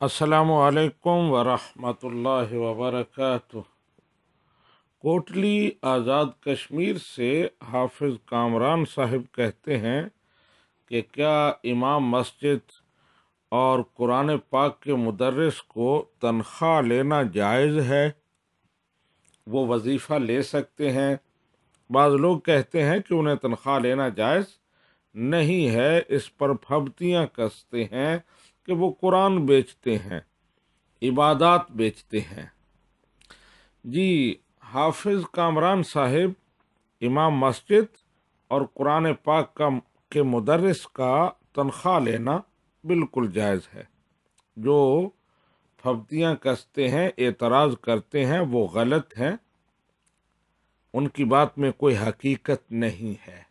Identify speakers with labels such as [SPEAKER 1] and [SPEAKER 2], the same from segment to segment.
[SPEAKER 1] السلام علیکم ورحمۃ اللہ وبرکاتہ۔ کوٹلی آزاد کشمیر سے حافظ کامران صاحب کہتے ہیں کہ کیا امام مسجد اور قرآن پاک کے مدرس کو تنخواہ لینا جائز ہے؟ وہ وظیفہ لے سکتے ہیں؟ بعض لوگ کہتے ہیں کہ انہیں تنخواہ لینا جائز نہیں ہے، اس پر پھبتیاں کستے ہیں کہ وہ قرآن بیچتے ہیں، عبادات بیچتے ہیں۔ جی، حافظ کامران صاحب، امام مسجد اور قرآن پاک کے مدرس کا تنخواہ لینا بالکل جائز ہے۔ جو پھبتیاں کستے ہیں، اعتراض کرتے ہیں، وہ غلط ہیں، ان کی بات میں کوئی حقیقت نہیں ہے۔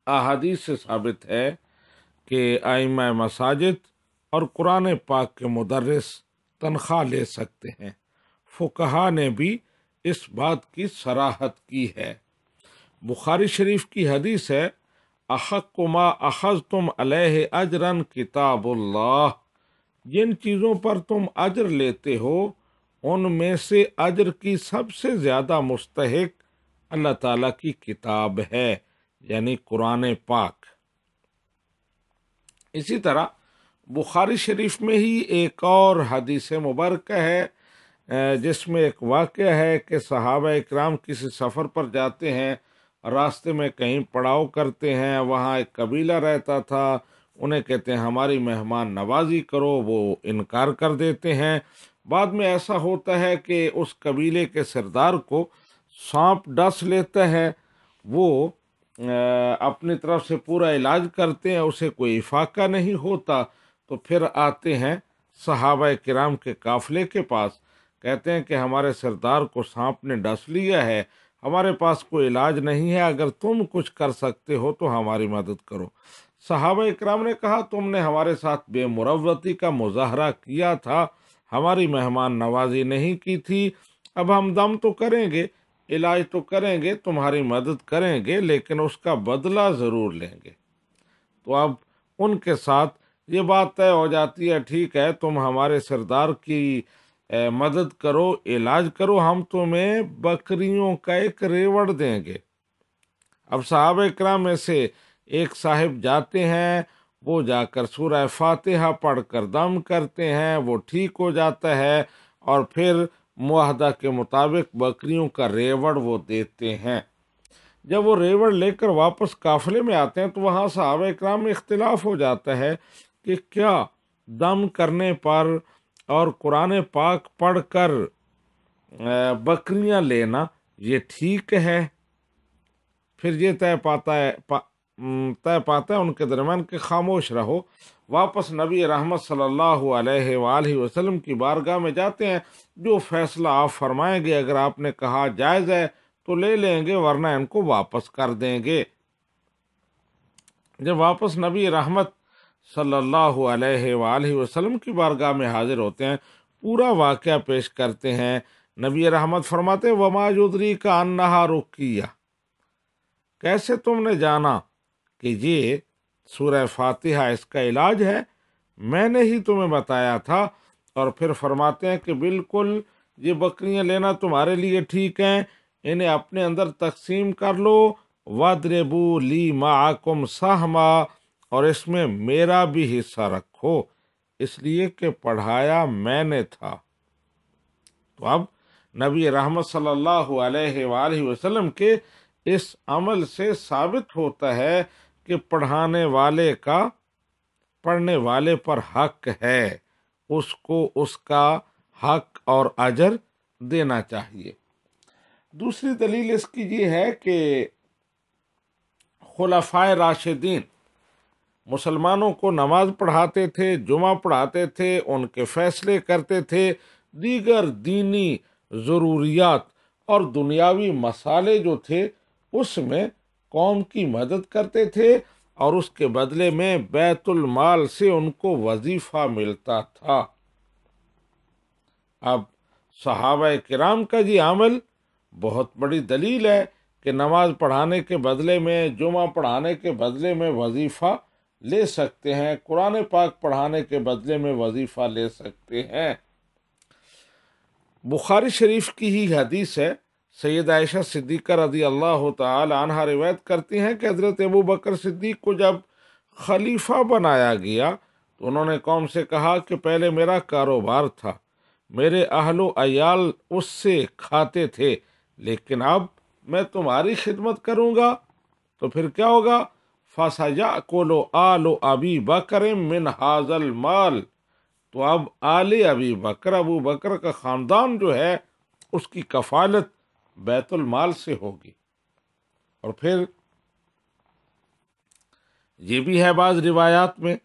[SPEAKER 1] احادیث سے ثابت ہے کہ ائمہ مساجد اور قرآن پاک کے مدرس تنخواہ لے سکتے ہیں۔ فقہا نے بھی اس بات کی صراحت کی ہے۔ بخاری شریف کی حدیث ہے، احق ما اخذتم علیہ اجرا کتاب اللہ، جن چیزوں پر تم اجر لیتے ہو ان میں سے اجر کی سب سے زیادہ مستحق اللہ تعالیٰ کی کتاب ہے، یعنی قرآن پاک۔ اسی طرح بخاری شریف میں ہی ایک اور حدیث مبارکہ ہے جس میں ایک واقعہ ہے کہ صحابہ اکرام کسی سفر پر جاتے ہیں، راستے میں کہیں پڑاؤ کرتے ہیں، وہاں ایک قبیلہ رہتا تھا، انہیں کہتے ہیں ہماری مہمان نوازی کرو، وہ انکار کر دیتے ہیں۔ بعد میں ایسا ہوتا ہے کہ اس قبیلے کے سردار کو سانپ ڈس لیتا ہے، وہ اپنی طرف سے پورا علاج کرتے ہیں، اسے کوئی افاقہ نہیں ہوتا، تو پھر آتے ہیں صحابہ کرام کے قافلے کے پاس، کہتے ہیں کہ ہمارے سردار کو سانپ نے ڈس لیا ہے، ہمارے پاس کوئی علاج نہیں ہے، اگر تم کچھ کر سکتے ہو تو ہماری مدد کرو۔ صحابہ اکرام نے کہا، تم نے ہمارے ساتھ بے مروتی کا مظاہرہ کیا تھا، ہماری مہمان نوازی نہیں کی تھی، اب ہم دم تو کریں گے، علاج تو کریں گے، تمہاری مدد کریں گے، لیکن اس کا بدلہ ضرور لیں گے۔ تو اب ان کے ساتھ یہ بات طے ہو جاتی ہے، ٹھیک ہے تم ہمارے سردار کی مدد کرو، علاج کرو، ہم تمہیں بکریوں کا ایک ریوڑ دیں گے۔ اب صحابہ کرام میں سے ایک صاحب جاتے ہیں، وہ جا کر سورہ فاتحہ پڑھ کر دم کرتے ہیں، وہ ٹھیک ہو جاتا ہے، اور پھر معاہدہ کے مطابق بکریوں کا ریوڑ وہ دیتے ہیں۔ جب وہ ریوڑ لے کر واپس قافلے میں آتے ہیں تو وہاں صحابہ اکرام میں اختلاف ہو جاتا ہے کہ کیا دم کرنے پر اور قرآن پاک پڑھ کر بکریاں لینا یہ ٹھیک ہے؟ پھر یہ طے پاتا ہے ان کے درمیان کہ خاموش رہو۔ واپس نبی رحمت صلی اللہ علیہ وآلہ وسلم کی بارگاہ میں جاتے ہیں، جو فیصلہ آپ فرمائیں گے، اگر آپ نے کہا جائز ہے تو لے لیں گے، ورنہ ان کو واپس کر دیں گے۔ جب واپس نبی رحمت صلی اللہ علیہ وآلہ وسلم کی بارگاہ میں حاضر ہوتے ہیں، پورا واقعہ پیش کرتے ہیں، نبی رحمت فرماتے ہیں، وما یدریک انہا رقیہ، کیسے تم نے جانا کہ یہ سورہ فاتحہ اس کا علاج ہے؟ میں نے ہی تمہیں بتایا تھا۔ اور پھر فرماتے ہیں کہ بالکل یہ بکریاں لینا تمہارے لیے ٹھیک ہیں، انہیں اپنے اندر تقسیم کر لو، وَاضْرِبُوا لِي مَعَكُمْ سَہْمًا، اور اس میں میرا بھی حصہ رکھو، اس لیے کہ پڑھایا میں نے تھا۔ تو اب نبی رحمت صلی اللہ علیہ وآلہ وسلم کے اس عمل سے ثابت ہوتا ہے کہ پڑھانے والے کا پڑھنے والے پر حق ہے، اس کو اس کا حق اور اجر دینا چاہیے۔ دوسری دلیل اس کی یہ ہے کہ خلفائے راشدین مسلمانوں کو نماز پڑھاتے تھے، جمعہ پڑھاتے تھے، ان کے فیصلے کرتے تھے، دیگر دینی ضروریات اور دنیاوی مسائل جو تھے اس میں قوم کی مدد کرتے تھے، اور اس کے بدلے میں بیت المال سے ان کو وظیفہ ملتا تھا۔ اب صحابہ کرام کا یہ عمل بہت بڑی دلیل ہے کہ نماز پڑھانے کے بدلے میں، جمعہ پڑھانے کے بدلے میں وظیفہ لے سکتے ہیں، قرآن پاک پڑھانے کے بدلے میں وظیفہ لے سکتے ہیں۔ بخاری شریف کی ہی حدیث ہے، سید عائشہ صدیقہ رضی اللہ تعالی عنہا روایت کرتی ہیں کہ حضرت ابو بکر صدیق کو جب خلیفہ بنایا گیا تو انہوں نے قوم سے کہا کہ پہلے میرا کاروبار تھا، میرے اہل و عیال اس سے کھاتے تھے، لیکن اب میں تمہاری خدمت کروں گا تو پھر کیا ہوگا؟ فَسَيَأْكُلُ آلُ أَبِي بَكْرٍ مِّنْ هَذَا الْمَالِ، تو اب آل ابی بکر، ابو بکر کا خاندان جو ہے اس کی کفالت بیت المال سے ہوگی۔ اور پھر یہ بھی ہے بعض روایات میں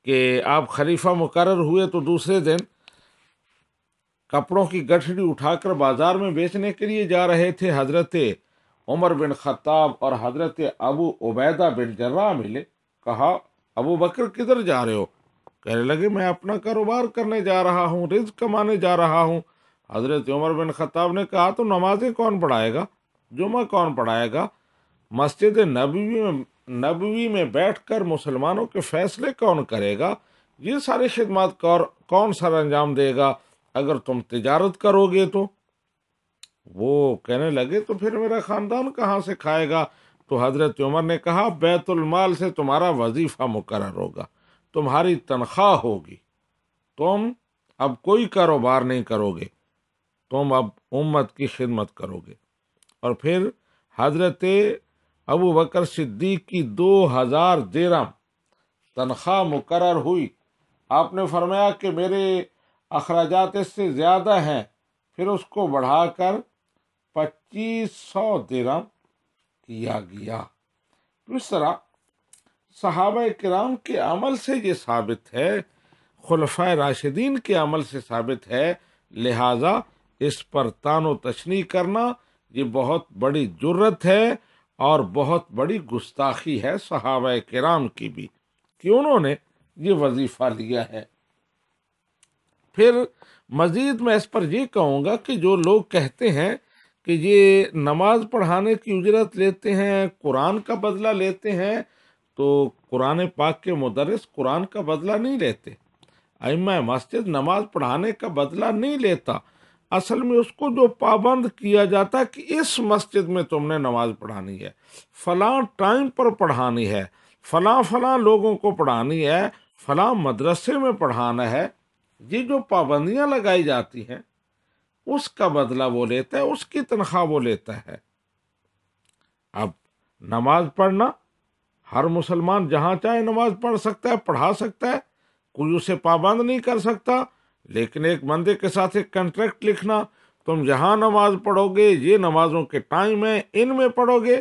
[SPEAKER 1] کہ آپ خلیفہ مقرر ہوئے تو دوسرے دن کپڑوں کی گٹھڑی اٹھا کر بازار میں بیچنے کے لیے جا رہے تھے، حضرت عمر بن خطاب اور حضرت ابو عبیدہ بن جراح ملے، کہا ابو بکر کدھر جا رہے ہو؟ کہنے لگے میں اپنا کاروبار کرنے جا رہا ہوں، رزق کمانے جا رہا ہوں۔ حضرت عمر بن خطاب نے کہا تو نمازیں کون پڑھائے گا؟ جمعہ کون پڑھائے گا؟ مسجد نبوی میں بیٹھ کر مسلمانوں کے فیصلے کون کرے گا؟ یہ ساری خدمات کون سر انجام دے گا اگر تم تجارت کرو گے تو؟ وہ کہنے لگے تو پھر میرا خاندان کہاں سے کھائے گا؟ تو حضرت عمر نے کہا بیت المال سے تمہارا وظیفہ مقرر ہوگا، تمہاری تنخواہ ہوگی، تم اب کوئی کاروبار نہیں کرو گے، تم اب امت کی خدمت کرو گے۔ اور پھر حضرت ابو بکر صدیق کی 2000 درہم تنخواہ مقرر ہوئی۔ آپ نے فرمایا کہ میرے اخراجات اس سے زیادہ ہیں، پھر اس کو بڑھا کر 2500 درہم کیا گیا۔ تو اس طرح صحابہ کرام کے عمل سے یہ ثابت ہے، خلفائے راشدین کے عمل سے ثابت ہے، لہٰذا اس پر طعن و تشنیع کرنا یہ بہت بڑی جرت ہے اور بہت بڑی گستاخی ہے صحابہ کرام کی بھی کہ انہوں نے یہ وظیفہ لیا ہے۔ پھر مزید میں اس پر یہ کہوں گا کہ جو لوگ کہتے ہیں کہ یہ نماز پڑھانے کی اجرت لیتے ہیں، قرآن کا بدلہ لیتے ہیں، تو قرآن پاک کے مدرس قرآن کا بدلہ نہیں لیتے، ائمہ مسجد نماز پڑھانے کا بدلہ نہیں لیتا۔ اصل میں اس کو جو پابند کیا جاتا ہے کہ اس مسجد میں تم نے نماز پڑھانی ہے، فلاں ٹائم پر پڑھانی ہے، فلاں لوگوں کو پڑھانی ہے، فلاں مدرسے میں پڑھانا ہے، یہ جو پابندیاں لگائی جاتی ہیں اس کا بدلہ وہ لیتا ہے، اس کی تنخواہ وہ لیتا ہے۔ اب نماز پڑھنا ہر مسلمان جہاں چاہے نماز پڑھ سکتا ہے، پڑھا سکتا ہے، کوئی اسے پابند نہیں کر سکتا، لیکن ایک بندے کے ساتھ ایک کنٹریکٹ لکھنا، تم جہاں نماز پڑھو گے، یہ نمازوں کے ٹائم ہیں، ان میں پڑھو گے،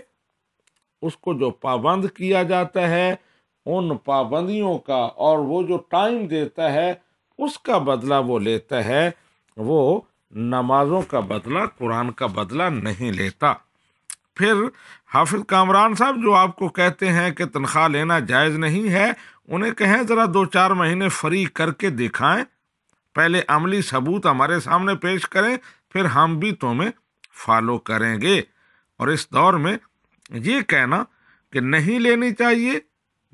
[SPEAKER 1] اس کو جو پابند کیا جاتا ہے ان پابندیوں کا اور وہ جو ٹائم دیتا ہے اس کا بدلہ وہ لیتا ہے، وہ نمازوں کا بدلہ، قرآن کا بدلہ نہیں لیتا۔ پھر حافظ کامران صاحب جو آپ کو کہتے ہیں کہ تنخواہ لینا جائز نہیں ہے، انہیں کہیں ذرا 2-4 مہینے فری کر کے دکھائیں، پہلے عملی ثبوت ہمارے سامنے پیش کریں، پھر ہم بھی تمہیں فالو کریں گے۔ اور اس دور میں یہ کہنا کہ نہیں لینی چاہیے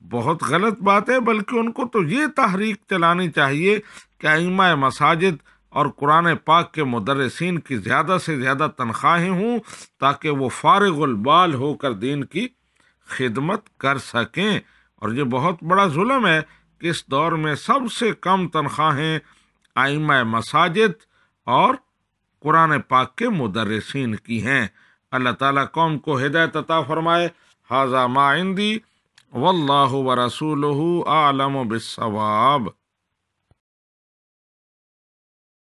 [SPEAKER 1] بہت غلط بات ہے، بلکہ ان کو تو یہ تحریک چلانی چاہیے کہ ائمہ مساجد اور قرآن پاک کے مدرسین کی زیادہ سے زیادہ تنخواہیں ہوں تاکہ وہ فارغ البال ہو کر دین کی خدمت کر سکیں۔ اور یہ بہت بڑا ظلم ہے کہ اس دور میں سب سے کم تنخواہیں ائمہ مساجد اور قرآن پاک کے مدرسین کی ہیں۔ اللہ تعالیٰ قوم کو ہدایت عطا فرمائے۔ ھذا ما عندی واللہ ورسولہ اعلم بالصواب۔